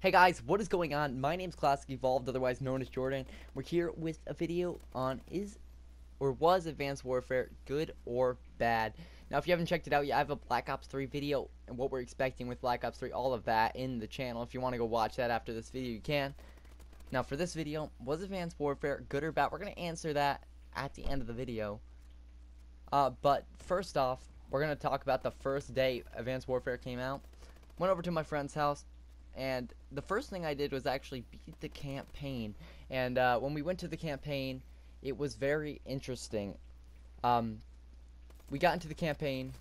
Hey guys, what is going on? My name's Classic Evolved, otherwise known as Jordan. We're here with a video on was Advanced Warfare good or bad? Now, if you haven't checked it out yet, I have a Black Ops 3 video and what we're expecting with Black Ops 3, all of that in the channel. If you want to go watch that after this video, you can. Now, for this video, was Advanced Warfare good or bad? We're going to answer that at the end of the video. But first off, we're going to talk about the first day Advanced Warfare came out. Went over to my friend's house, and the first thing I did was actually beat the campaign. And when we went to the campaign, it was very interesting. We got into the campaign,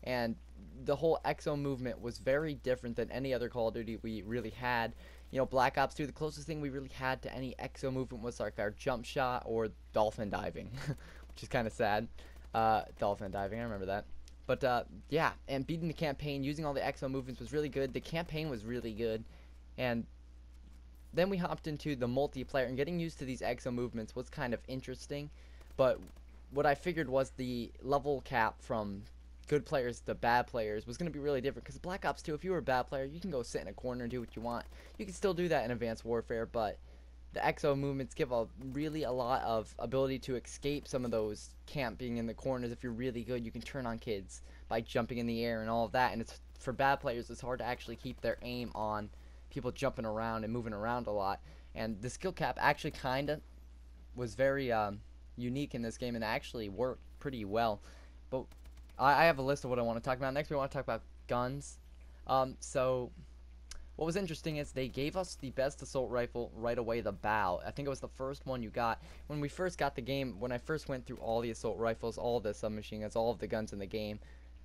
and the whole EXO movement was very different than any other Call of Duty we really had. You know, Black Ops 2, the closest thing we really had to any EXO movement was like our jump shot or dolphin diving, which is kind of sad. Dolphin diving, I remember that. But yeah, and beating the campaign using all the EXO movements was really good. The campaign was really good, and then we hopped into the multiplayer, and getting used to these EXO movements was kind of interesting. But what I figured was the level cap from good players to bad players was going to be really different, because Black Ops 2, if you were a bad player, you can go sit in a corner and do what you want. You can still do that in Advanced Warfare, but the EXO movements give a lot of ability to escape some of those camping in the corners. If you're really good, you can turn on kids by jumping in the air and all of that. And it's for bad players, it's hard to actually keep their aim on people jumping around and moving around a lot. And the skill cap actually kind of was very unique in this game, and actually worked pretty well. But I have a list of what I want to talk about. Next, we want to talk about guns. So what was interesting is they gave us the best assault rifle right away, the bow. I think it was the first one you got. When we first got the game, when I first went through all the assault rifles, all the submachine guns, all of the guns in the game,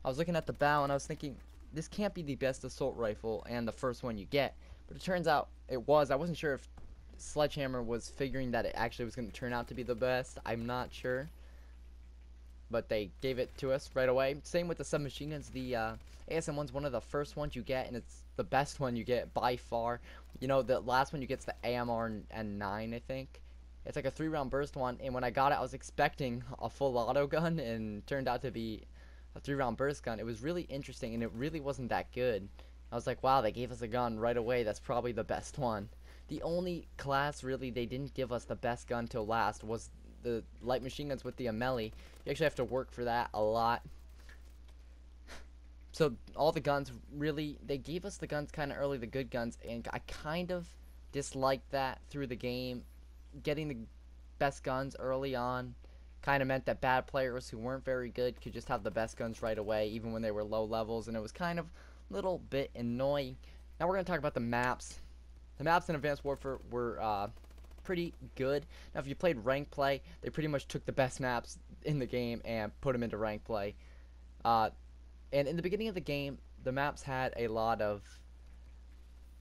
I was looking at the bow and I was thinking, this can't be the best assault rifle and the first one you get. But it turns out it was. I wasn't sure if Sledgehammer was figuring that it actually was going to turn out to be the best. I'm not sure, but they gave it to us right away. Same with the submachine guns. The ASM1's one of the first ones you get, and it's the best one you get by far. You know, the last one you get's the AMR and 9, I think. It's like a 3-round burst one, and when I got it, I was expecting a full auto gun, and it turned out to be a 3-round burst gun. It was really interesting, and it really wasn't that good. I was like, wow, they gave us a gun right away. That's probably the best one. The only class, really, they didn't give us the best gun till last was the light machine guns with the Amelie. You actually have to work for that a lot. So all the guns, really, they gave us the guns kind of early, the good guns, and I kind of disliked that through the game. Getting the best guns early on kind of meant that bad players who weren't very good could just have the best guns right away, even when they were low levels, and it was kind of a little bit annoying. Now we're going to talk about the maps. The maps in Advanced Warfare were pretty good. Now, if you played rank play, they pretty much took the best maps in the game and put them into rank play. And in the beginning of the game, the maps had a lot of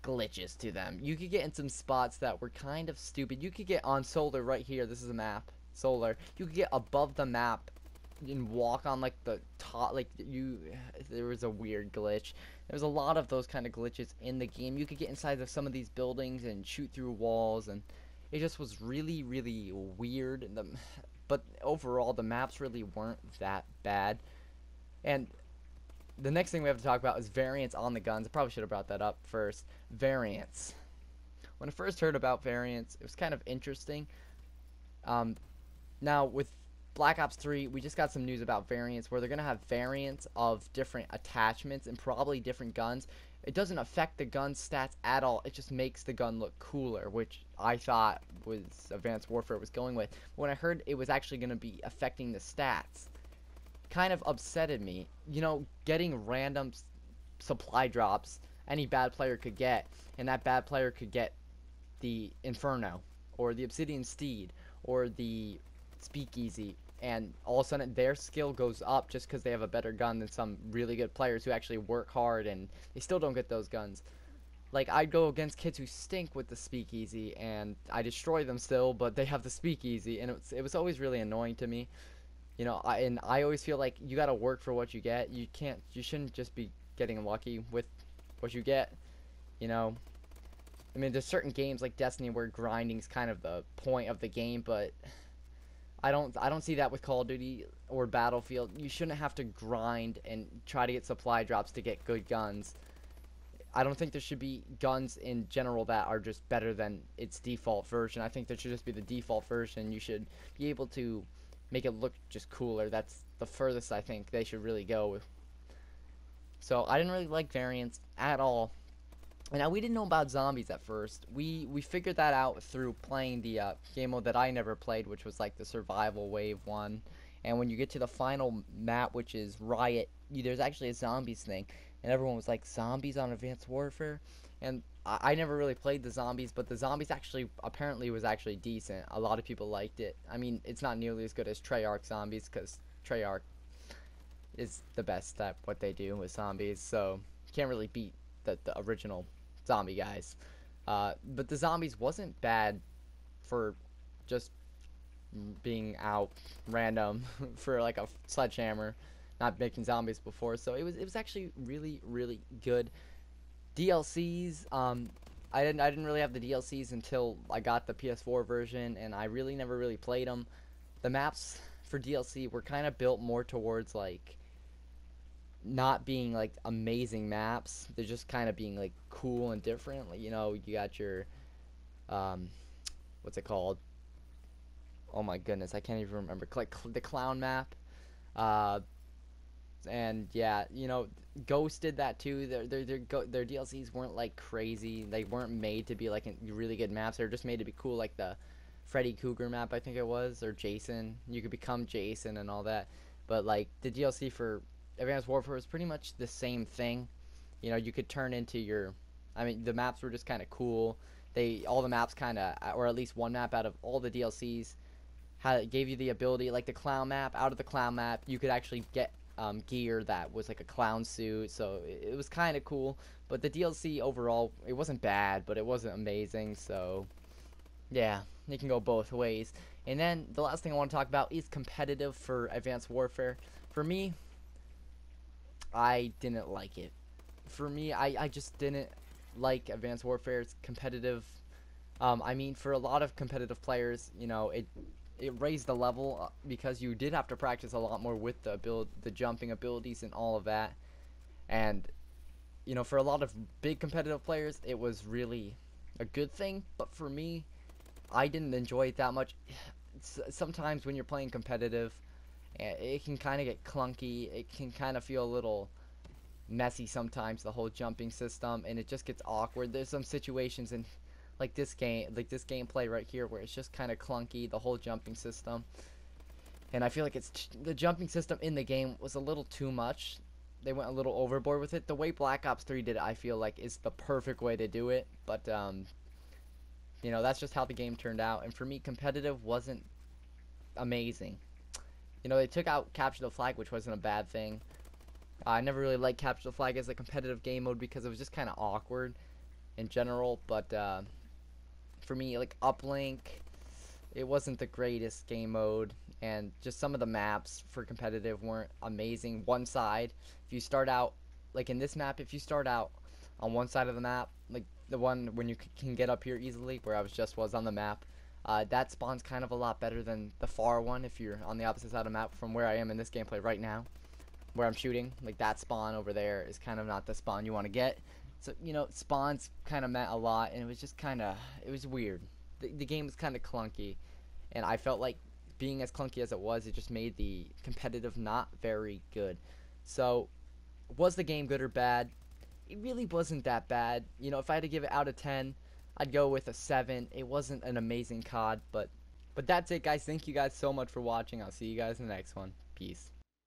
glitches to them. You could get in some spots that were kind of stupid. You could get on Solar right here. This is a map. Solar. You could get above the map and walk on like the top. There was a weird glitch. There was a lot of those kind of glitches in the game. You could get inside of some of these buildings and shoot through walls, and it just was really, really weird. But overall, the maps really weren't that bad. And the next thing we have to talk about is variants on the guns. I probably should have brought that up first. Variants. When I first heard about variants, it was kind of interesting. Now, with Black Ops 3, we just got some news about variants where they're going to have variants of different attachments and probably different guns. It doesn't affect the gun stats at all. It just makes the gun look cooler, which I thought was Advanced Warfare was going with. But when I heard it was actually going to be affecting the stats, kind of upsetted me. You know, getting random supply drops any bad player could get, and that bad player could get the Inferno or the Obsidian Steed or the Speakeasy, and all of a sudden their skill goes up just because they have a better gun than some really good players who actually work hard and they still don't get those guns. Like, I'd go against kids who stink with the Speakeasy and I destroy them still, but they have the Speakeasy, and it was always really annoying to me. You know, I always feel like you gotta work for what you get. You shouldn't just be getting lucky with what you get. You know, I mean, there's certain games like Destiny where grinding's kind of the point of the game, but I don't see that with Call of Duty or Battlefield. You shouldn't have to grind and try to get supply drops to get good guns. I don't think there should be guns in general that are just better than its default version. I think there should just be the default version. You should be able to make it look just cooler. That's the furthest I think they should really go with. So I didn't really like variants at all. And now we didn't know about zombies at first. We figured that out through playing the game mode that I never played, which was like the survival wave one. And when you get to the final map, which is Riot, there's actually a zombies thing, and everyone was like, zombies on Advanced Warfare, and I never really played the zombies, but the zombies actually apparently was actually decent. A lot of people liked it. I mean, it's not nearly as good as Treyarch zombies, because Treyarch is the best at what they do with zombies, so you can't really beat the original zombie guys. But the zombies wasn't bad for just being out random for like a sledgehammer, not making zombies before. So it was actually really good. DLCs, I didn't really have the DLCs until I got the PS4 version, and I really never really played them. The maps for DLC were kind of built more towards like not being like amazing maps. They're just kind of being like cool and different. Like, you know, you got your um what's it called? Oh my goodness, I can't even remember. Like the clown map. Uh and yeah, you know, Ghost did that too. Their DLCs weren't like crazy. They weren't made to be like really good maps. They were just made to be cool, like the Freddy Krueger map, I think it was, or Jason. You could become Jason and all that. But like the DLC for Advanced Warfare was pretty much the same thing. You know, you could turn into your, I mean, the maps were just kind of cool. All the maps kind of, or at least one map out of all the DLCs, gave you the ability, like the clown map. Out of the clown map, you could actually get gear that was like a clown suit. So it was kind of cool. But the DLC overall, it wasn't bad, but it wasn't amazing. So yeah, it can go both ways. And then the last thing I want to talk about is competitive for Advanced Warfare. For me, I didn't like it. For me, I just didn't like Advanced Warfare's competitive. I mean, for a lot of competitive players, you know, it raised the level because you did have to practice a lot more with the jumping abilities and all of that. And you know, for a lot of big competitive players, it was really a good thing. But for me, I didn't enjoy it that much. Sometimes when you're playing competitive, it can kind of get clunky. It can kind of feel a little messy sometimes, the whole jumping system, and it just gets awkward. There's some situations in like this gameplay right here where it's just kind of clunky, the whole jumping system. And I feel like the jumping system in the game was a little too much. They went a little overboard with it. The way Black Ops 3 did it, I feel like, is the perfect way to do it. But you know, that's just how the game turned out. And for me, competitive wasn't amazing. You know, they took out Capture the Flag, which wasn't a bad thing. I never really liked Capture the Flag as a competitive game mode because it was just kind of awkward in general. But for me, like Uplink, it wasn't the greatest game mode. And just some of the maps for competitive weren't amazing. One side, if you start out, like in this map, if you start out on one side of the map, like the one when you can get up here easily, where I was on the map, that spawns kind of a lot better than the far one if you're on the opposite side of the map from where I am in this gameplay right now, where I'm shooting. Like that spawn over there is kind of not the spawn you want to get. So, you know, spawns kind of meant a lot, and it was just kind of, it was weird. The game was kind of clunky, and I felt like being as clunky as it was, it just made the competitive not very good. So, was the game good or bad? It really wasn't that bad. You know, if I had to give it out of 10, I'd go with a 7. It wasn't an amazing COD, but that's it, guys. Thank you guys so much for watching. I'll see you guys in the next one. Peace.